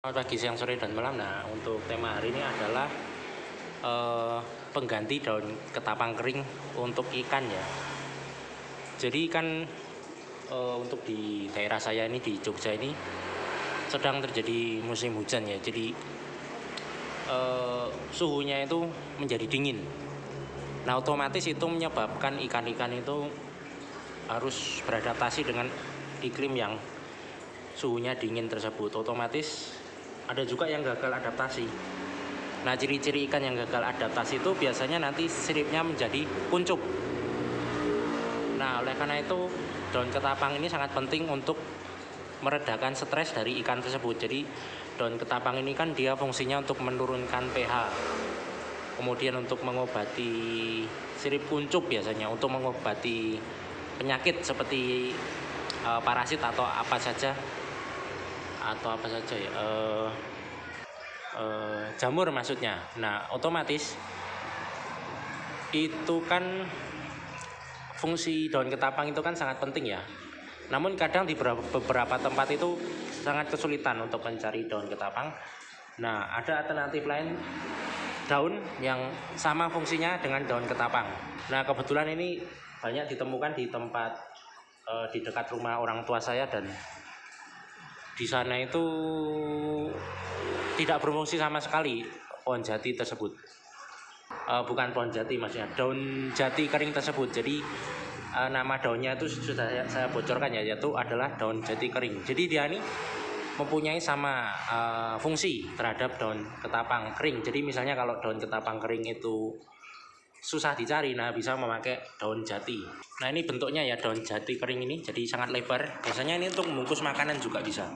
Selamat pagi, siang, sore, dan malam. Nah, untuk tema hari ini adalah eh, pengganti daun ketapang kering untuk ikan ya. Jadi kan untuk di daerah saya ini di Jogja ini sedang terjadi musim hujan ya. Jadi suhunya itu menjadi dingin. Nah, otomatis itu menyebabkan ikan-ikan itu harus beradaptasi dengan iklim yang suhunya dingin tersebut. Otomatis ada juga yang gagal adaptasi. Nah, ciri-ciri ikan yang gagal adaptasi itu biasanya nanti siripnya menjadi kuncup. Nah, oleh karena itu daun ketapang ini sangat penting untuk meredakan stres dari ikan tersebut. Jadi daun ketapang ini kan dia fungsinya untuk menurunkan pH, kemudian untuk mengobati sirip kuncup, biasanya untuk mengobati penyakit seperti parasit atau apa saja ya, jamur maksudnya. Nah, otomatis itu kan fungsi daun ketapang itu kan sangat penting ya. Namun kadang di beberapa tempat itu sangat kesulitan untuk mencari daun ketapang. Nah, ada alternatif lain daun yang sama fungsinya dengan daun ketapang. Nah, kebetulan ini banyak ditemukan di tempat di dekat rumah orang tua saya, dan di sana itu tidak berfungsi sama sekali pohon jati tersebut. Bukan pohon jati, maksudnya daun jati kering tersebut. Jadi nama daunnya itu sudah saya bocorkan ya, yaitu adalah daun jati kering. Jadi dia ini mempunyai sama fungsi terhadap daun ketapang kering. Jadi misalnya kalau daun ketapang kering itu susah dicari, nah bisa memakai daun jati. Nah, ini bentuknya ya, daun jati kering ini jadi sangat lebar. Biasanya ini untuk membungkus makanan juga bisa.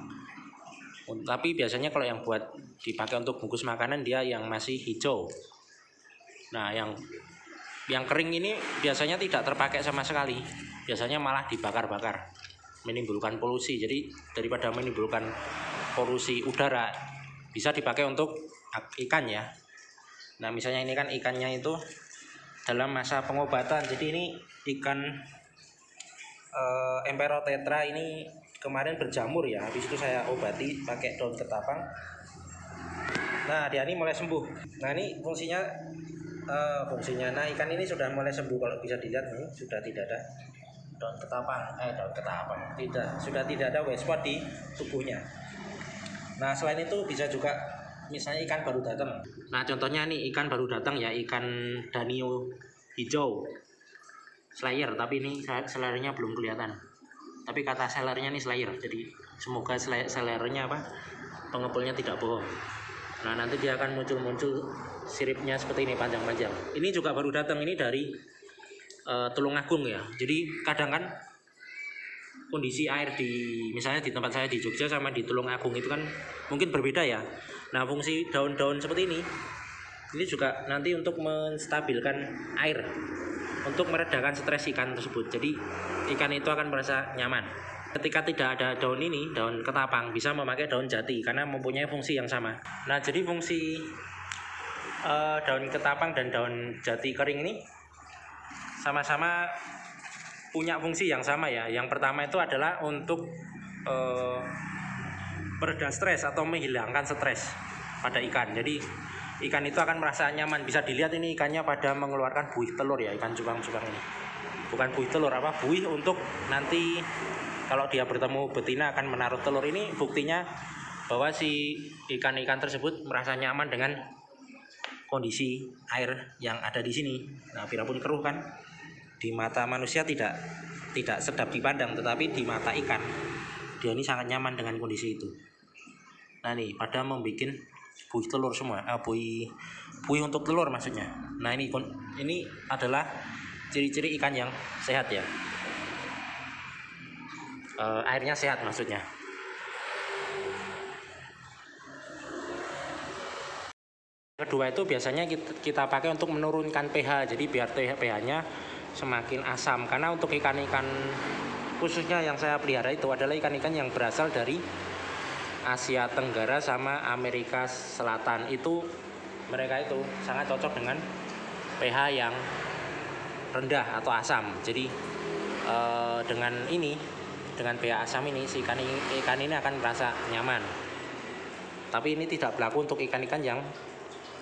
Tapi biasanya kalau yang buat dipakai untuk bungkus makanan dia yang masih hijau. Nah, yang kering ini biasanya tidak terpakai sama sekali. Biasanya malah dibakar-bakar, menimbulkan polusi. Jadi daripada menimbulkan polusi udara, bisa dipakai untuk ikan ya. Nah, misalnya ini kan ikannya itu dalam masa pengobatan. Jadi ini ikan Emperor tetra ini kemarin berjamur ya, habis itu saya obati pakai daun ketapang. Nah, dia ini mulai sembuh. Nah, ini fungsinya nah, ikan ini sudah mulai sembuh. Kalau bisa dilihat nih, sudah tidak ada daun ketapang sudah tidak ada white spot di tubuhnya. Nah, selain itu bisa juga misalnya ikan baru datang. Nah, contohnya nih ikan baru datang ya, ikan danio hijau slayer, tapi ini sellernya belum kelihatan. Tapi kata sellernya nih slayer, jadi semoga sellernya pengepulnya tidak bohong. Nah, nanti dia akan muncul siripnya seperti ini, panjang-panjang. Ini juga baru datang, ini dari Tulungagung ya. Jadi kadang kan kondisi air misalnya di tempat saya di Jogja sama di Tulungagung itu kan mungkin berbeda ya. Nah, fungsi daun-daun seperti ini juga nanti untuk menstabilkan air, untuk meredakan stres ikan tersebut. Jadi ikan itu akan merasa nyaman. Ketika tidak ada daun ini, daun ketapang, bisa memakai daun jati karena mempunyai fungsi yang sama. Nah, jadi fungsi daun ketapang dan daun jati kering ini sama-sama punya fungsi yang sama ya. Yang pertama itu adalah untuk mereda stres atau menghilangkan stres pada ikan. Jadi ikan itu akan merasa nyaman. Bisa dilihat ini ikannya pada mengeluarkan buih telur ya, ikan cupang-cupang ini. Bukan buih telur, buih untuk nanti kalau dia bertemu betina akan menaruh telur. Ini buktinya bahwa si ikan-ikan tersebut merasa nyaman dengan kondisi air yang ada di sini. Nah, biarpun keruh kan, di mata manusia tidak sedap dipandang, tetapi di mata ikan dia ini sangat nyaman dengan kondisi itu. Nah, nih pada membuat buih telur semua, buih untuk telur maksudnya. Nah, ini adalah ciri-ciri ikan yang sehat ya, airnya sehat maksudnya. Kedua itu biasanya kita pakai untuk menurunkan pH, jadi biar pH-nya semakin asam. Karena untuk ikan-ikan khususnya yang saya pelihara itu adalah ikan-ikan yang berasal dari Asia Tenggara sama Amerika Selatan. Itu mereka itu sangat cocok dengan pH yang rendah atau asam. Jadi dengan pH asam ini si ikan ini akan merasa nyaman. Tapi ini tidak berlaku untuk ikan-ikan yang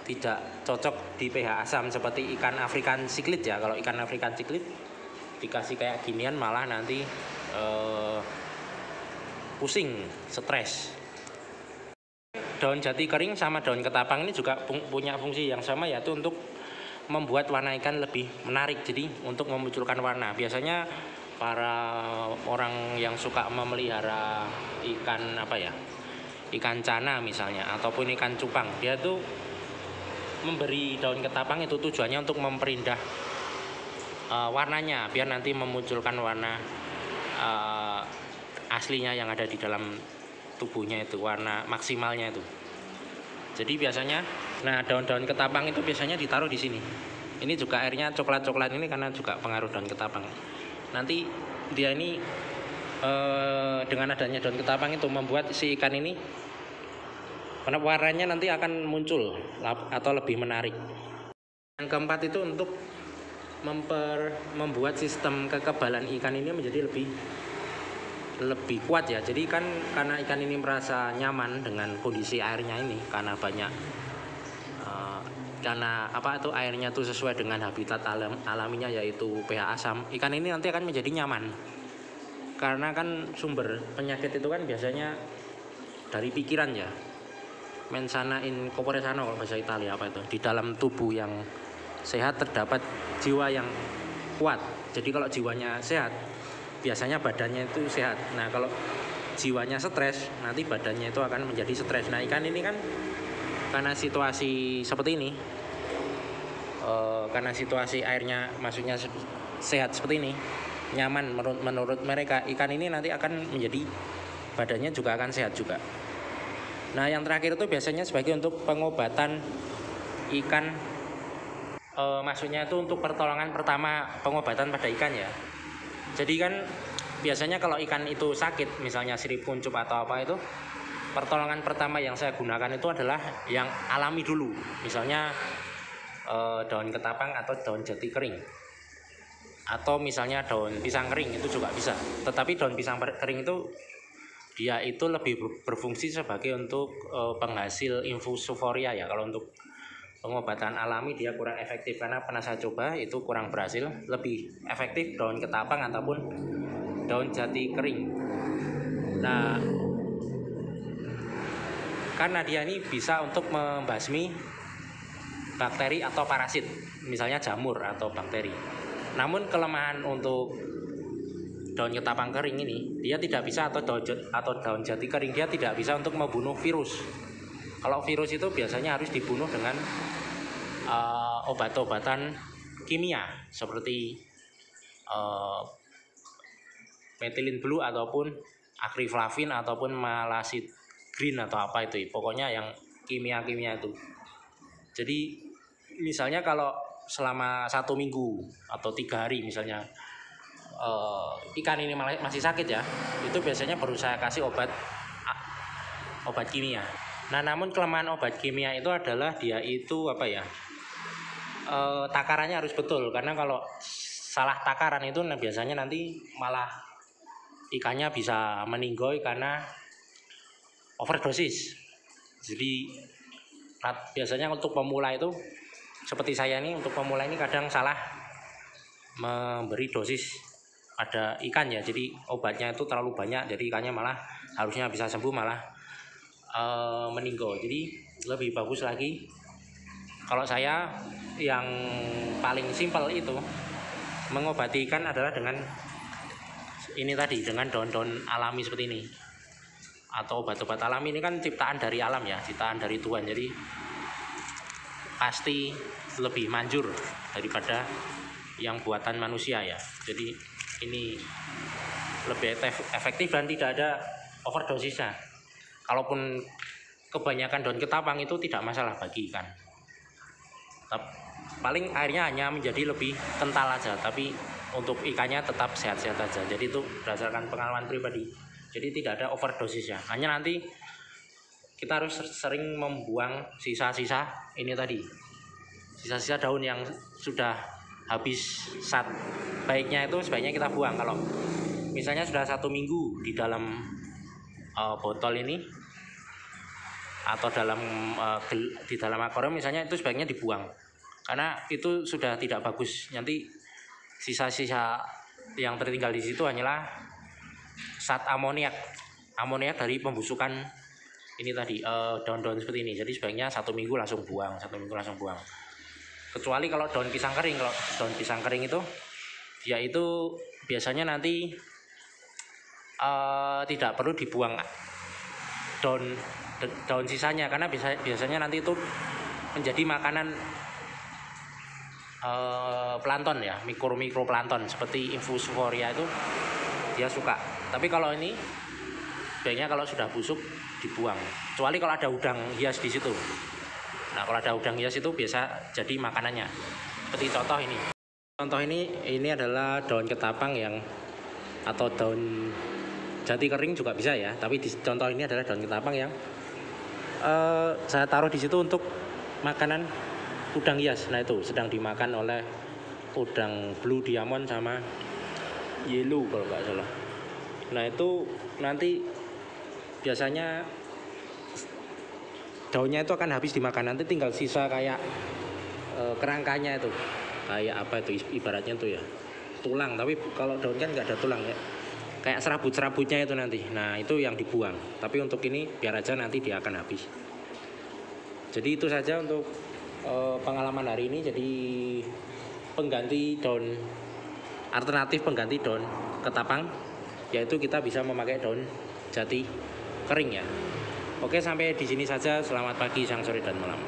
tidak cocok di pH asam seperti ikan African cichlid ya. Kalau ikan African cichlid dikasih kayak ginian malah nanti pusing, stres. Daun jati kering sama daun ketapang ini juga punya fungsi yang sama, yaitu untuk membuat warna ikan lebih menarik. Jadi untuk memunculkan warna. Biasanya para orang yang suka memelihara ikan ikan cana misalnya ataupun ikan cupang, dia tuh memberi daun ketapang itu tujuannya untuk memperindah warnanya, biar nanti memunculkan warna aslinya yang ada di dalam tubuhnya itu, warna maksimalnya itu. Jadi biasanya, nah daun-daun ketapang itu biasanya ditaruh di sini. Ini juga airnya coklat-coklat ini karena juga pengaruh daun ketapang. Nanti dia ini dengan adanya daun ketapang itu membuat si ikan ini warnanya nanti akan muncul atau lebih menarik. Yang keempat itu untuk membuat sistem kekebalan ikan ini menjadi lebih kuat ya. Jadi kan karena ikan ini merasa nyaman dengan kondisi airnya ini, karena banyak airnya tuh sesuai dengan habitat alaminya yaitu pH asam. Ikan ini nanti akan menjadi nyaman. Karena kan sumber penyakit itu kan biasanya dari pikiran ya. Mensana in corpore sano kalau bahasa Italia itu. Di dalam tubuh yang sehat terdapat jiwa yang kuat. Jadi kalau jiwanya sehat, biasanya badannya itu sehat. Nah kalau jiwanya stres, nanti badannya itu akan menjadi stres. Nah ikan ini kan karena situasi seperti ini, karena situasi airnya maksudnya sehat seperti ini, nyaman menurut mereka, ikan ini nanti akan menjadi badannya juga akan sehat juga. Nah yang terakhir itu biasanya sebagai untuk pengobatan ikan, maksudnya itu untuk pertolongan pertama pengobatan pada ikan ya. Jadi kan biasanya kalau ikan itu sakit, misalnya sirip kuncup atau apa itu, pertolongan pertama yang saya gunakan itu adalah yang alami dulu. Misalnya daun ketapang atau daun jati kering. Atau misalnya daun pisang kering itu juga bisa. Tetapi daun pisang kering itu dia itu lebih berfungsi sebagai untuk penghasil infusoforia ya. Kalau untuk pengobatan alami dia kurang efektif karena pernah saya coba itu kurang berhasil. Lebih efektif daun ketapang ataupun daun jati kering. Nah, karena dia ini bisa untuk membasmi bakteri atau parasit, misalnya jamur atau bakteri. Namun kelemahan untuk daun ketapang kering ini, dia tidak bisa, atau daun jati kering, dia tidak bisa untuk membunuh virus. Kalau virus itu biasanya harus dibunuh dengan obat-obatan kimia seperti methylene blue ataupun akriflavin ataupun malasid green atau apa itu, pokoknya yang kimia-kimia itu. Jadi misalnya kalau selama 1 minggu atau 3 hari misalnya ikan ini masih sakit ya, itu biasanya baru saya kasih obat kimia. Nah namun kelemahan obat kimia itu adalah dia itu takarannya harus betul, karena kalau salah takaran itu biasanya nanti malah ikannya bisa meninggoy karena overdosis. Jadi biasanya untuk pemula itu seperti saya ini, untuk pemula ini kadang salah memberi dosis pada ikan ya. Jadi obatnya itu terlalu banyak, jadi ikannya malah harusnya bisa sembuh malah meninggoy. Jadi lebih bagus lagi kalau saya yang paling simpel itu mengobati ikan adalah dengan ini tadi, dengan daun-daun alami seperti ini atau obat-obat alami. Ini kan ciptaan dari alam ya, ciptaan dari Tuhan, jadi pasti lebih manjur daripada yang buatan manusia ya. Jadi ini lebih efektif dan tidak ada overdosisnya. Kalaupun kebanyakan daun ketapang itu tidak masalah bagi ikan, paling airnya hanya menjadi lebih kental aja, tapi untuk ikannya tetap sehat-sehat aja. Jadi itu berdasarkan pengalaman pribadi, jadi tidak ada overdosisnya. Hanya nanti kita harus sering membuang sisa-sisa ini tadi, sisa-sisa daun yang sudah habis zat baiknya itu sebaiknya kita buang. Kalau misalnya sudah 1 minggu di dalam botol ini, atau di dalam akuarium misalnya, itu sebaiknya dibuang karena itu sudah tidak bagus. Nanti sisa-sisa yang tertinggal di situ hanyalah zat amoniak dari pembusukan ini tadi, daun-daun seperti ini. Jadi sebaiknya 1 minggu langsung buang, 1 minggu langsung buang. Kecuali kalau daun pisang kering, itu dia itu biasanya nanti tidak perlu dibuang daun sisanya, karena biasanya nanti itu menjadi makanan plankton ya, mikroplankton seperti infusoria itu dia suka. Tapi kalau ini sebaiknya kalau sudah busuk dibuang, kecuali kalau ada udang hias di situ. Nah, kalau ada udang hias itu biasa jadi makanannya. Seperti contoh ini. Contoh ini adalah daun ketapang atau daun jati kering juga bisa ya, tapi contoh ini adalah daun ketapang yang saya taruh di situ untuk makanan udang hias. Nah, itu sedang dimakan oleh udang blue diamond sama yellow kalau nggak salah. Nah, itu nanti biasanya daunnya itu akan habis dimakan, nanti tinggal sisa kayak kerangkanya itu, kayak apa itu ibaratnya tuh ya, tulang. Tapi kalau daun kan nggak ada tulang ya, kayak serabut-serabutnya itu nanti. Nah, itu yang dibuang. Tapi untuk ini biar aja, nanti dia akan habis. Jadi itu saja untuk pengalaman hari ini. Jadi alternatif pengganti daun ketapang, yaitu kita bisa memakai daun jati kering ya. Oke, sampai di sini saja. Selamat pagi, siang, sore, dan malam.